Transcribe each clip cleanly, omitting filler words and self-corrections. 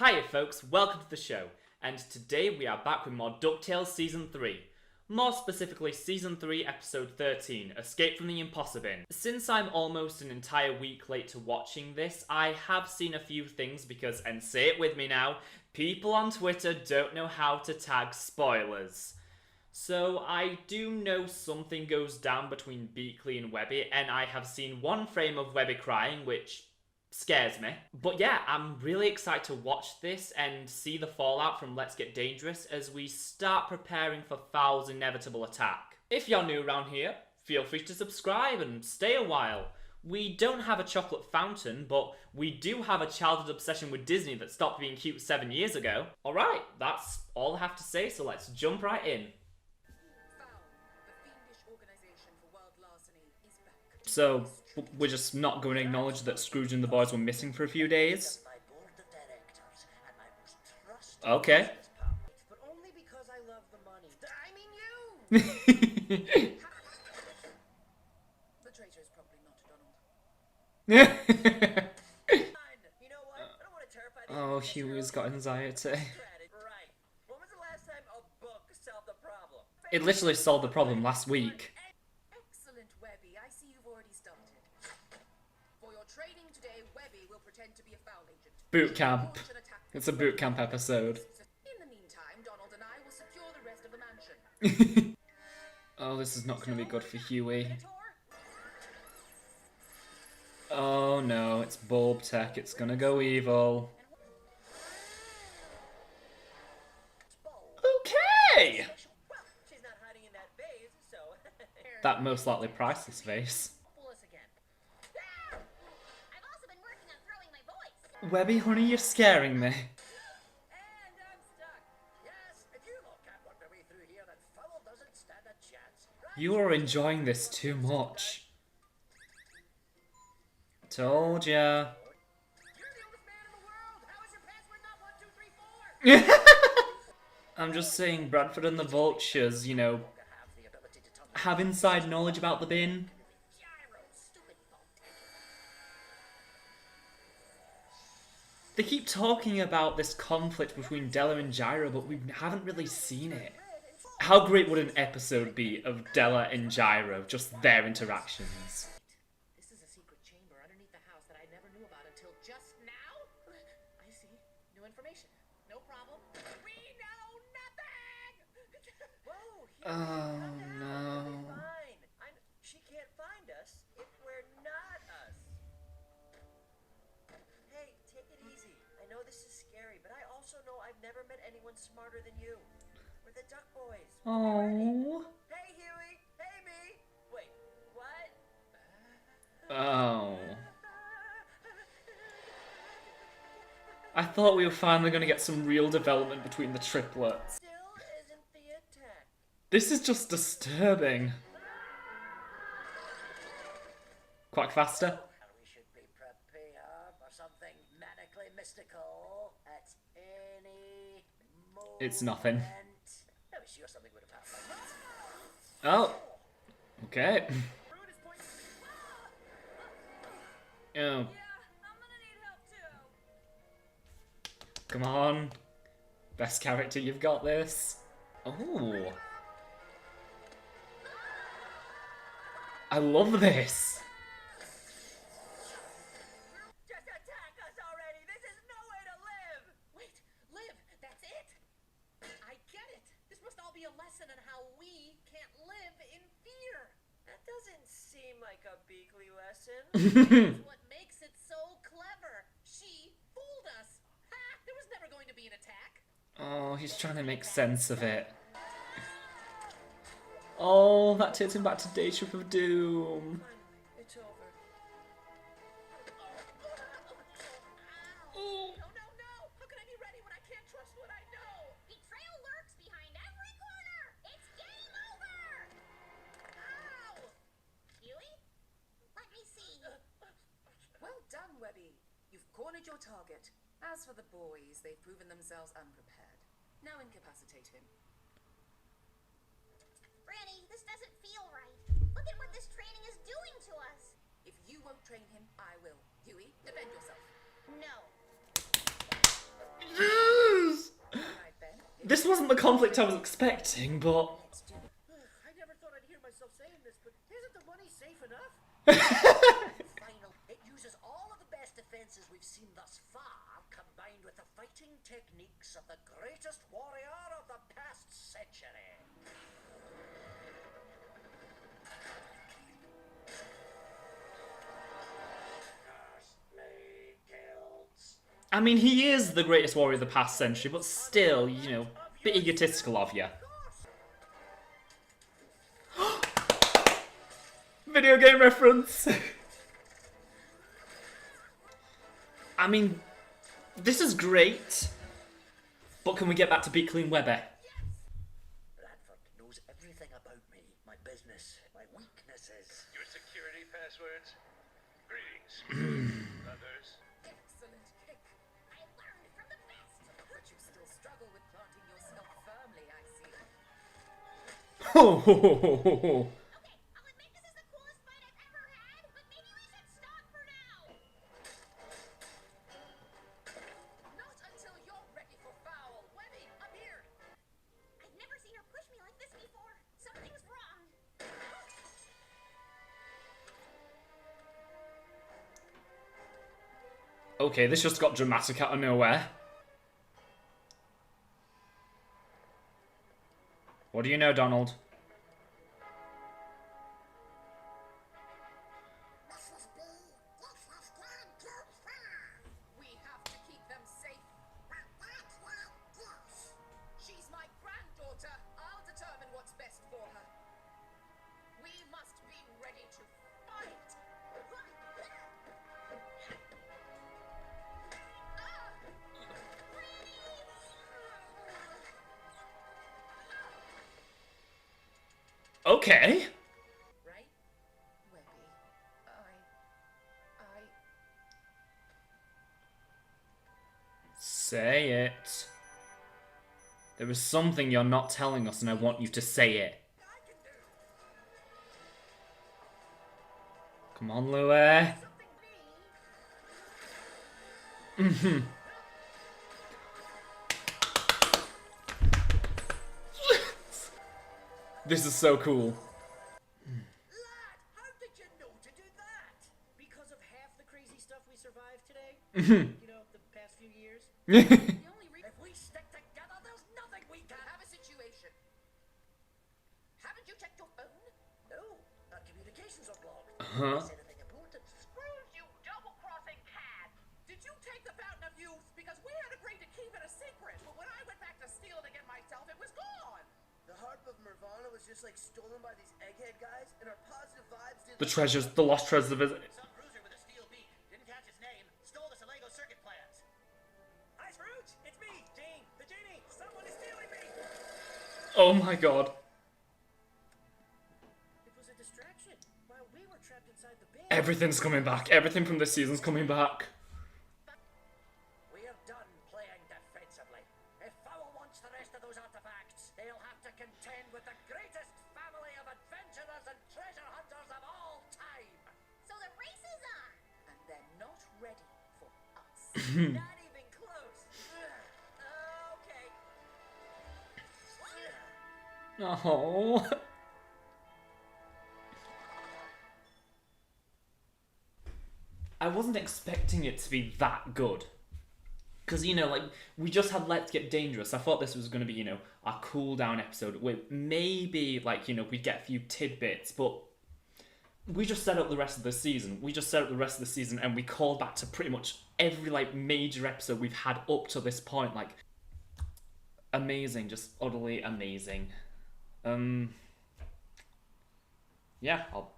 Hiya folks, welcome to the show, and today we are back with more Ducktales Season 3. More specifically, Season 3, Episode 13, Escape from the ImpossiBin. Since I'm almost an entire week late to watching this, I have seen a few things because, and say it with me now, people on Twitter don't know how to tag spoilers. So I do know something goes down between Beakley and Webby, and I have seen one frame of Webby crying, which scares me. But yeah, I'm really excited to watch this and see the fallout from Let's Get Dangerous as we start preparing for F.O.W.L's inevitable attack. If you're new around here, feel free to subscribe and stay a while. We don't have a chocolate fountain, but we do have a childhood obsession with Disney that stopped being cute 7 years ago. Alright, that's all I have to say, so let's jump right in. So, we're just not going to acknowledge that Scrooge and the boys were missing for a few days? Okay. But only because I love the money. I mean you! The traitor is probably not Donald. You know what? I don't want to terrify the Oh, Huey's got anxiety. Right. When was the last time a book solved the problem? It literally solved the problem last week. Excellent, Webby. I see you've already started. For your training today, Webby will pretend to be a F.O.W.L agent. Boot camp. It's a boot camp episode. In the meantime, Donald and I will secure the rest of the mansion. Oh, this is not going to be good for Huey. Oh no, it's bulb tech. It's going to go evil. Okay! She's not hiding in that vase, so That most likely priceless vase. pull us again. I've also been working on throwing my voice. Webby, honey, you're scaring me. And I'm stuck. Yes, if you look at what way through here, then F.O.W.L doesn't stand a chance. Right? You are enjoying this too much. Told ya. You're the oldest man in the world. How is your password not 1, 2, 3, 4? I'm just saying, Bradford and the Vultures, you know, have inside knowledge about the bin. They keep talking about this conflict between Della and Gyro, but we haven't really seen it. How great would an episode be of Della and Gyro, just their interactions? This is a secret chamber underneath the house that I never knew about until just now. I see. New information. No problem. We know nothing! Whoa, Oh no. fine. She can't find us if we're not us. Hey, take it easy. I know this is scary, but I also know I've never met anyone smarter than you. We're the Duck Boys. Oh. Hey, Huey. Hey, me. Wait, what? Oh. I thought we were finally going to get some real development between the triplets. Still isn't the attack. This is just disturbing. Quack faster. We should be prepared for something manically mystical at any moment. It's nothing. I was sure something would have happened. Oh. Okay. Oh. Yeah, I'm gonna need help too. Come on. Best character, you've got this. Oh. I love this. Just attack us already! This is no way to live! Wait, live! That's it! I get it! This must all be a lesson on how we can't live in fear! That doesn't seem like a Beakley lesson. That's what makes it so clever. She fooled us. Ha! There was never going to be an attack. Oh, he's trying to make sense of it. Oh, that takes him back to Day Trip of Doom. It's over. No, no, no! How can I be ready when I can't trust what I know? Betrayal lurks behind every corner. It's game over. Ow! Huey? Let me see. Well done, Webby. You've cornered your target. As for the boys, they've proven themselves unprepared. Now incapacitate him. Granny, this doesn't feel right. Look at what this training is doing to us. If you won't train him, I will. Huey, defend yourself. No. This wasn't the conflict I was expecting, but... I never thought I'd hear myself saying this, but isn't the money safe enough? Final. It uses all of the best defenses we've seen thus far, combined with the fighting techniques of the greatest warrior of the past century. I mean, he is the greatest warrior of the past century, but still, you know, a bit egotistical of you. Video game reference! I mean, this is great, but can we get back to Be Clean Webby? Bradford knows everything about me, my business, my weaknesses. Your security passwords? Greetings. Others? Excellent kick. I learned from the best. But you still struggle with planting yourself firmly, I see. Ho ho ho ho ho ho. Okay, I'll admit this is the coolest fight I've ever had, but maybe we should stop for now. Not until you're ready for foul. Webby, up here. I've never seen her push me like this before. Something's wrong. Okay, this just got dramatic out of nowhere. What do you know, Donald? We have to keep them safe. She's my granddaughter. I'll determine what's best for her. We must be ready to fight. Okay. Right? Webby, I... Say it. There is something you're not telling us and I want you to say it. Come on, Louie. This is so cool. Lad, how did you know to do that? Because of half the crazy stuff we survived today? You know, the past few years? The only reason if we stick together, there's nothing we can have a situation. Haven't you checked your phone? No, our communications are blocked. Huh? Is anything important? Scrooge, you double-crossing cad! Did you take the Fountain of Youth? Because we had agreed to keep it a secret, but when I went back to steal it again myself, it was gone! The harp of Nirvana was just like stolen by these egghead guys, and our positive vibes did The treasures, the lost treasures of his... Some bruiser with a steel beak, didn't catch his name, stole the Lego circuit plans. Hi, Scrooge! It's me, Gene, the genie! Someone is stealing me! Oh my god. It was a distraction while we were trapped inside the bin. Everything's coming back. Everything from this season's coming back. We're done playing defensively. If F.O.W.L wants the rest of those artifacts, they'll have to contend with the greatest family of adventurers and treasure hunters of all time. So the race is on! And they're not ready for us. Not even close. Okay. Oh. I wasn't expecting it to be that good. Because, you know, like, we just had Let's Get Dangerous. I thought this was going to be, you know, our cool down episode with maybe, like, you know, we'd get a few tidbits, but we just set up the rest of the season. We just set up the rest of the season and we called back to pretty much every, like, major episode we've had up to this point. Like, amazing, just utterly amazing. Yeah, I'll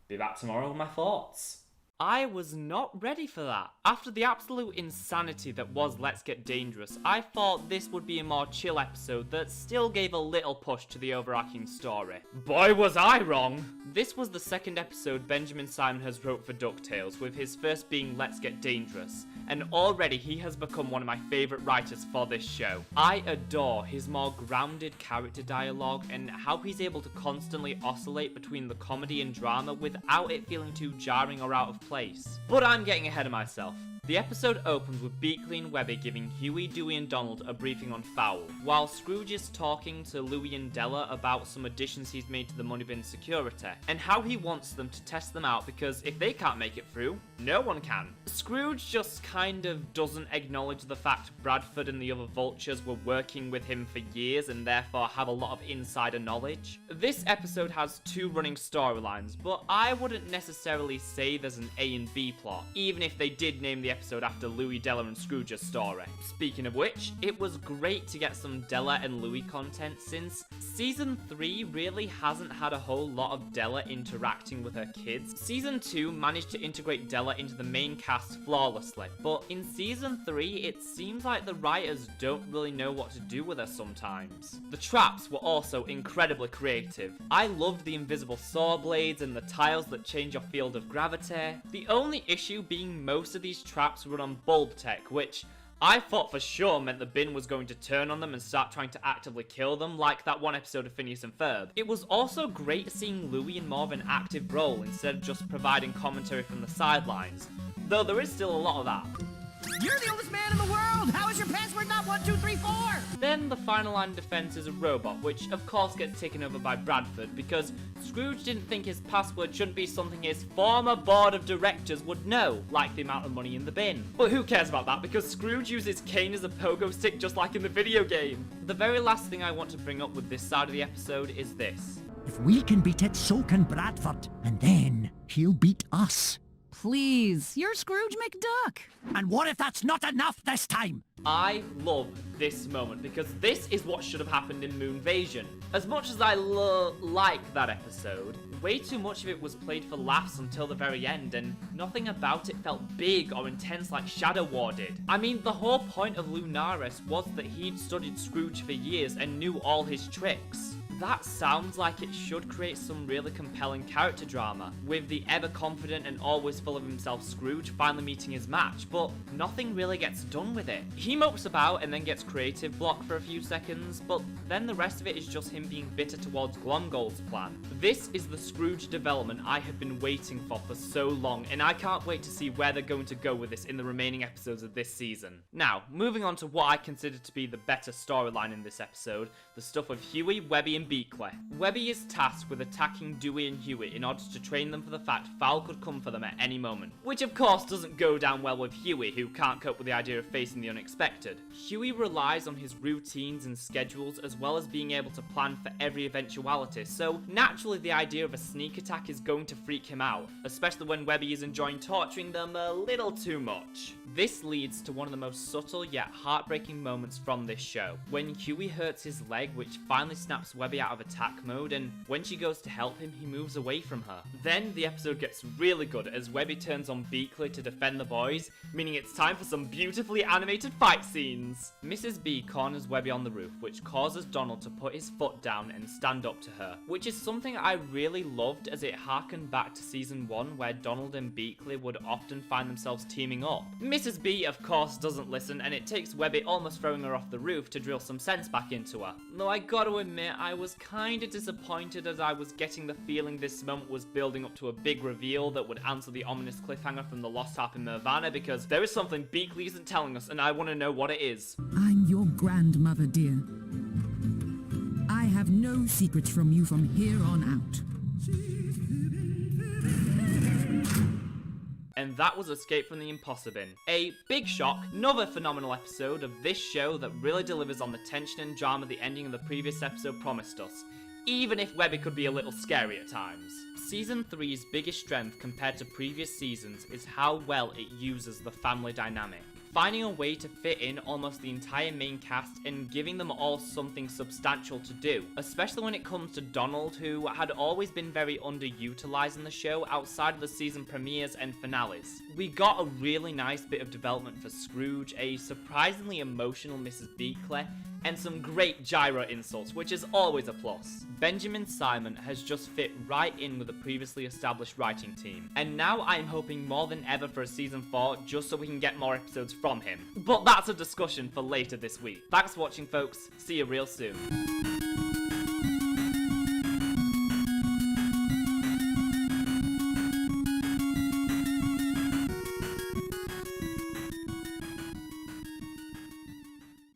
be back tomorrow with my thoughts. I was not ready for that. After the absolute insanity that was Let's Get Dangerous, I thought this would be a more chill episode that still gave a little push to the overarching story. Boy, was I wrong! This was the second episode Benjamin Simon has wrote for Ducktales, with his first being Let's Get Dangerous, and already he has become one of my favourite writers for this show. I adore his more grounded character dialogue and how he's able to constantly oscillate between the comedy and drama without it feeling too jarring or out of place. But I'm getting ahead of myself. The episode opens with Beakley and Webby giving Huey, Dewey and Donald a briefing on F.O.W.L, while Scrooge is talking to Louie and Della about some additions he's made to the money bin security, and how he wants them to test them out because if they can't make it through, no one can. Scrooge just kind of doesn't acknowledge the fact Bradford and the other vultures were working with him for years and therefore have a lot of insider knowledge. This episode has two running storylines, but I wouldn't necessarily say there's an A and B plot, even if they did name the episode after Louie, Della and Scrooge's story. Speaking of which, it was great to get some Della and Louie content since Season 3 really hasn't had a whole lot of Della interacting with her kids. Season 2 managed to integrate Della into the main cast flawlessly, but in Season 3 it seems like the writers don't really know what to do with her sometimes. The traps were also incredibly creative. I loved the invisible saw blades and the tiles that change your field of gravity. The only issue being most of these traps run on bulb tech, which I thought for sure meant the bin was going to turn on them and start trying to actively kill them, like that one episode of Phineas and Ferb. It was also great seeing Louie in more of an active role instead of just providing commentary from the sidelines, though there is still a lot of that. You're the oldest man in the world! How is your password not 1234? Then the final line of defense is a robot, which of course gets taken over by Bradford because Scrooge didn't think his password shouldn't be something his former board of directors would know, like the amount of money in the bin. But who cares about that, because Scrooge uses cane as a pogo stick just like in the video game. The very last thing I want to bring up with this side of the episode is this. If we can beat it, so can Bradford. And then he'll beat us. Please, you're Scrooge McDuck. And what if that's not enough this time? I love this moment because this is what should have happened in Moonvasion. As much as I like that episode, way too much of it was played for laughs until the very end, and nothing about it felt big or intense like Shadow War did. I mean, the whole point of Lunaris was that he'd studied Scrooge for years and knew all his tricks. That sounds like it should create some really compelling character drama, with the ever-confident and always full of himself Scrooge finally meeting his match, but nothing really gets done with it. He mopes about and then gets creative block for a few seconds, but then the rest of it is just him being bitter towards Glomgold's plan. This is the Scrooge development I have been waiting for so long, and I can't wait to see where they're going to go with this in the remaining episodes of this season. Now, moving on to what I consider to be the better storyline in this episode, the stuff with Huey, Webby and Beakley. Webby is tasked with attacking Dewey and Huey in order to train them for the fact F.O.W.L could come for them at any moment, which of course doesn't go down well with Huey, who can't cope with the idea of facing the unexpected. Huey relies on his routines and schedules as well as being able to plan for every eventuality, so naturally the idea of a sneak attack is going to freak him out, especially when Webby is enjoying torturing them a little too much. This leads to one of the most subtle yet heartbreaking moments from this show, when Huey hurts his leg, which finally snaps Webby out of attack mode, and when she goes to help him, he moves away from her. Then the episode gets really good as Webby turns on Beakley to defend the boys, meaning it's time for some beautifully animated fight scenes. Mrs. B corners Webby on the roof, which causes Donald to put his foot down and stand up to her, which is something I really loved as it harkened back to season 1 where Donald and Beakley would often find themselves teaming up. Mrs. B of course doesn't listen, and it takes Webby almost throwing her off the roof to drill some sense back into her. Though I gotta admit, I was kinda disappointed as I was getting the feeling this moment was building up to a big reveal that would answer the ominous cliffhanger from the Lost Harp in Nirvana, because there is something Beakley isn't telling us and I want to know what it is. I'm your grandmother, dear. I have no secrets from you from here on out. And that was Escape from the ImpossiBin. A big shock, another phenomenal episode of this show that really delivers on the tension and drama the ending of the previous episode promised us, even if Webby could be a little scary at times. Season 3's biggest strength compared to previous seasons is how well it uses the family dynamic, finding a way to fit in almost the entire main cast and giving them all something substantial to do, especially when it comes to Donald, who had always been very underutilized in the show outside of the season premieres and finales. We got a really nice bit of development for Scrooge, a surprisingly emotional Mrs. Beakley, and some great gyro insults, which is always a plus. Benjamin Simon has just fit right in with the previously established writing team, and now I'm hoping more than ever for a season 4 just so we can get more episodes from him. But that's a discussion for later this week. Thanks for watching, folks. See you real soon.